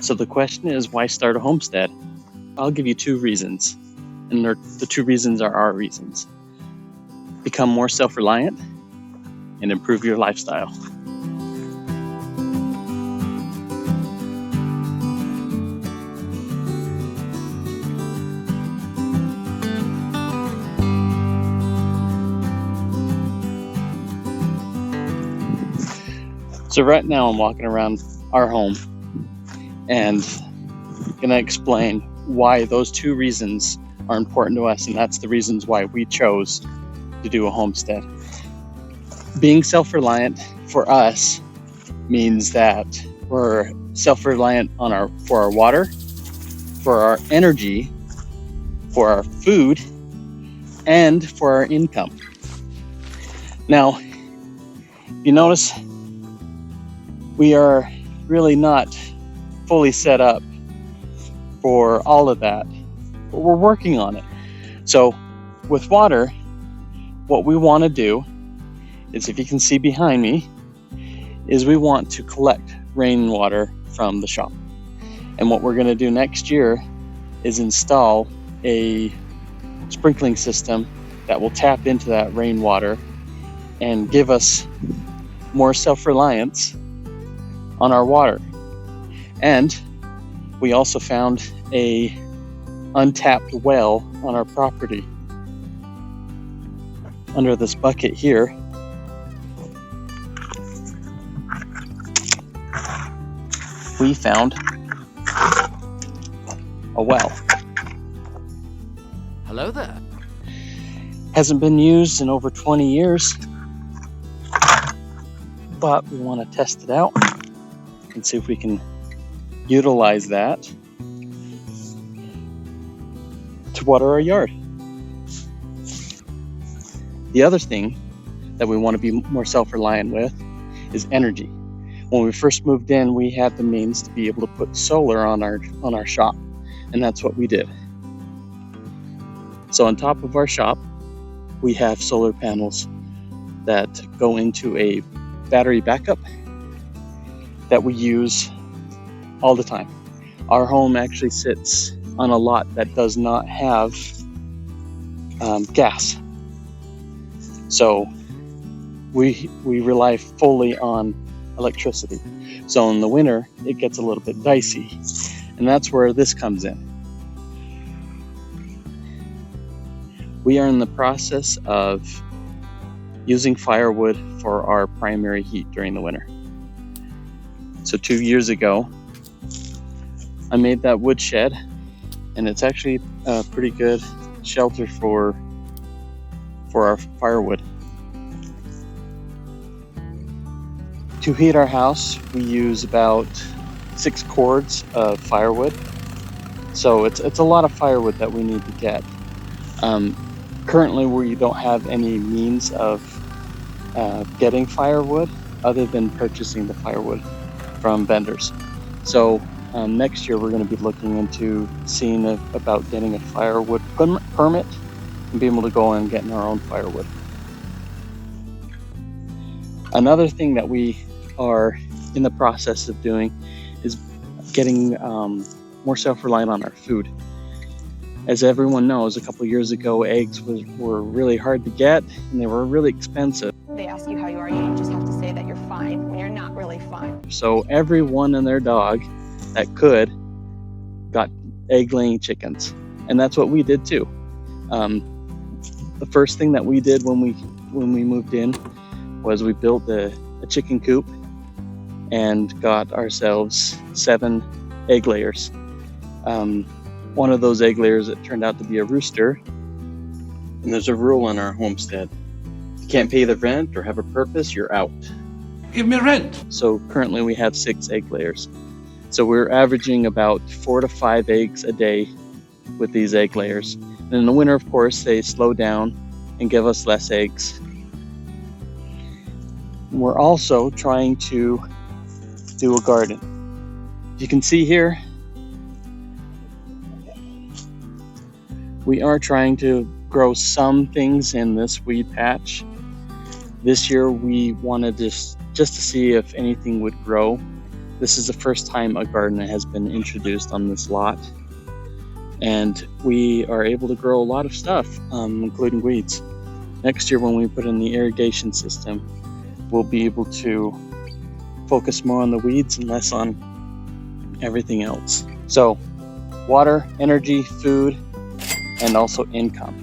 So the question is, why start a homestead? I'll give you two reasons, and the two reasons are our reasons. Become more self-reliant and improve your lifestyle. So right now I'm walking around our home and gonna explain why those two reasons are important to us, and that's the reasons why we chose to do a homestead. Being self-reliant for us means that we're self-reliant for our water, for our energy, for our food, and for our income. Now, you notice we are really not fully set up for all of that, but we're working on it. So with water, what we want to do is, if you can see behind me, is we want to collect rainwater from the shop. And what we're going to do next year is install a sprinkling system that will tap into that rainwater and give us more self-reliance on our water. And we also found a untapped well on our property. Under this bucket here, we found a well. Hello there. Hasn't been used in over 20 years, but we want to test it out and see if we can utilize that to water our yard. The other thing that we want to be more self-reliant with is energy. When we first moved in, we had the means to be able to put solar on our shop, and that's what we did. So on top of our shop, we have solar panels that go into a battery backup that we use all the time. Our home actually sits on a lot that does not have gas. So we rely fully on electricity. So in the winter, it gets a little bit dicey. And that's where this comes in. We are in the process of using firewood for our primary heat during the winter. So 2 years ago, I made that wood shed, and it's actually a pretty good shelter for our firewood. To heat our house, we use about 6 cords of firewood. So it's a lot of firewood that we need to get. Currently, we don't have any means of getting firewood other than purchasing the firewood from vendors. So next year, we're going to be looking into seeing about getting a firewood permit and being able to go and getting our own firewood. Another thing that we are in the process of doing is getting more self-reliant on our food. As everyone knows, a couple years ago, eggs were really hard to get, and they were really expensive. They ask you how you are, you just have to say that you're fine when you're not really fine. So everyone and their dog that could got egg-laying chickens, and that's what we did too. The first thing that we did when we moved in was we built a chicken coop and got ourselves 7 egg layers. One of those egg layers, it turned out to be a rooster. And there's a rule in our homestead: if you can't pay the rent or have a purpose, you're out. Give me rent. So currently we have 6 egg layers. So we're averaging about 4 to 5 eggs a day with these egg layers. And in the winter, of course, they slow down and give us less eggs. We're also trying to do a garden. You can see here, we are trying to grow some things in this weed patch. This year we wanted just to see if anything would grow. This is the first time a garden has been introduced on this lot, and we are able to grow a lot of stuff, including weeds. Next year, when we put in the irrigation system, we'll be able to focus more on the weeds and less on everything else. So, water, energy, food, and also income.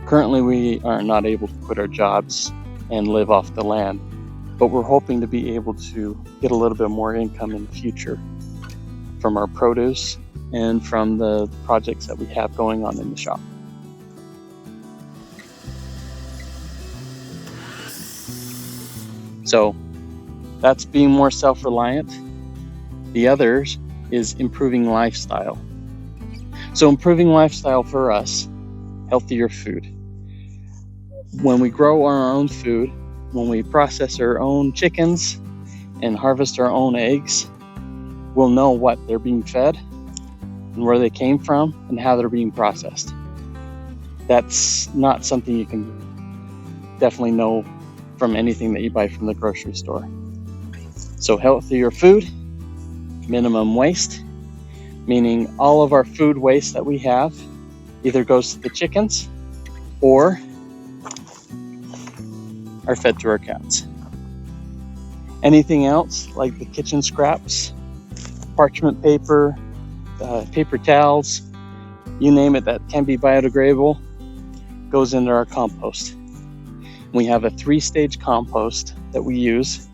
Currently, we are not able to quit our jobs and live off the land, but we're hoping to be able to get a little bit more income in the future from our produce and from the projects that we have going on in the shop. So that's being more self-reliant. The others is improving lifestyle. So improving lifestyle for us, healthier food. When we grow our own food, when we process our own chickens and harvest our own eggs, we'll know what they're being fed and where they came from and how they're being processed. That's not something you can definitely know from anything that you buy from the grocery store. So healthier food, minimum waste, meaning all of our food waste that we have either goes to the chickens or are fed to our cats. Anything else, like the kitchen scraps, parchment paper, paper towels, you name it that can be biodegradable, goes into our compost. We have a 3-stage compost that we use.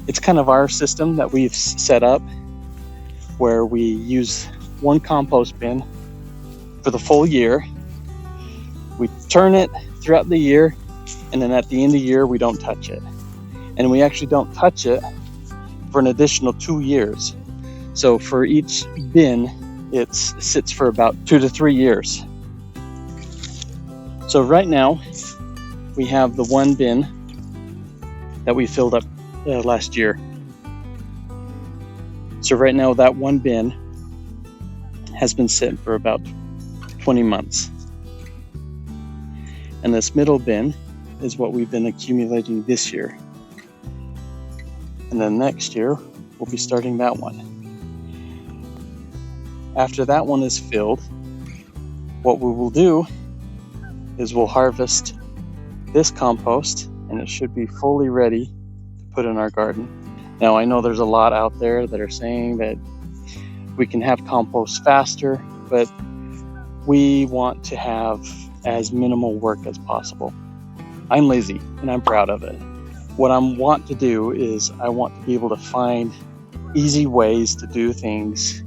It's kind of our system that we've set up where we use one compost bin for the full year. We turn it throughout the year, and then at the end of the year, we don't touch it. And we actually don't touch it for an additional 2 years. So for each bin, it sits for about 2 to 3 years. So right now, we have the one bin that we filled up last year. So right now, that one bin has been sitting for about 20 months. And this middle bin is what we've been accumulating this year. And then next year, we'll be starting that one. After that one is filled, what we will do is we'll harvest this compost, and it should be fully ready to put in our garden. Now, I know there's a lot out there that are saying that we can have compost faster, but we want to have as minimal work as possible. I'm lazy, and I'm proud of it. What I want to do is I want to be able to find easy ways to do things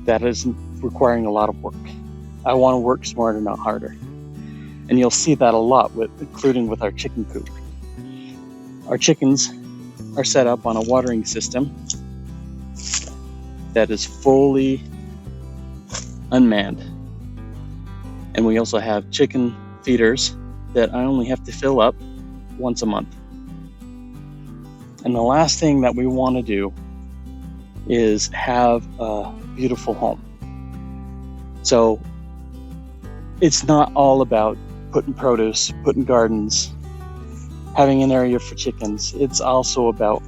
that isn't requiring a lot of work. I want to work smarter, not harder. And you'll see that a lot, including with our chicken coop. Our chickens are set up on a watering system that is fully unmanned. And we also have chicken feeders that I only have to fill up once a month. And the last thing that we want to do is have a beautiful home. So it's not all about putting produce, putting gardens, having an area for chickens. It's also about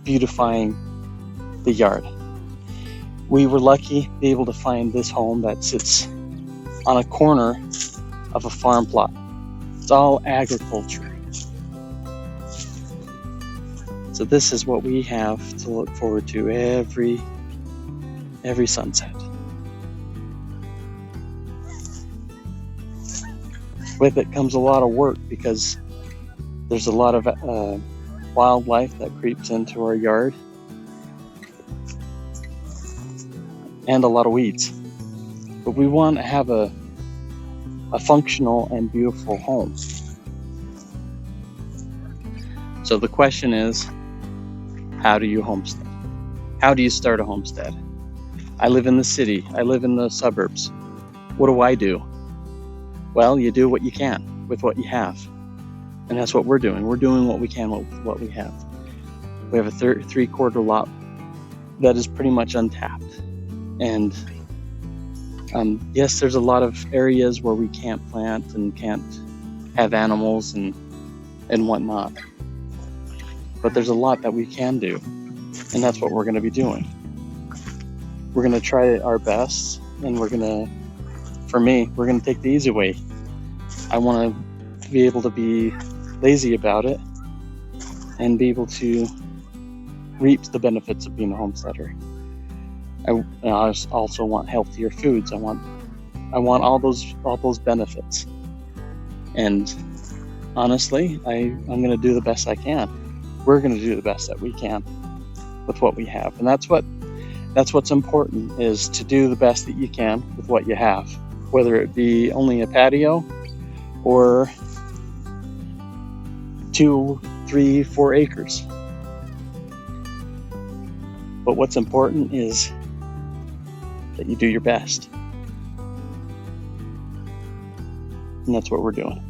beautifying the yard. We were lucky to be able to find this home that sits on a corner of a farm plot. It's all agriculture. So this is what we have to look forward to every sunset. With it comes a lot of work because there's a lot of wildlife that creeps into our yard and a lot of weeds. But we want to have a functional and beautiful home. So the question is, how do you homestead? How do you start a homestead? I live in the city. I live in the suburbs. What do? Well, you do what you can with what you have. And that's what we're doing. We're doing what we can with what we have. We have a 3/4 lot that is pretty much untapped. And yes, there's a lot of areas where we can't plant and can't have animals and whatnot. But there's a lot that we can do. And that's what we're going to be doing. We're going to try our best, and we're going to take the easy way. I want to be able to be lazy about it and be able to reap the benefits of being a homesteader. I also want healthier foods. I want all those benefits. And honestly, I'm going to do the best I can. We're going to do the best that we can with what we have. And that's what's important, is to do the best that you can with what you have, whether it be only a patio or 2, 3, 4 acres. But what's important is that you do your best. And that's what we're doing.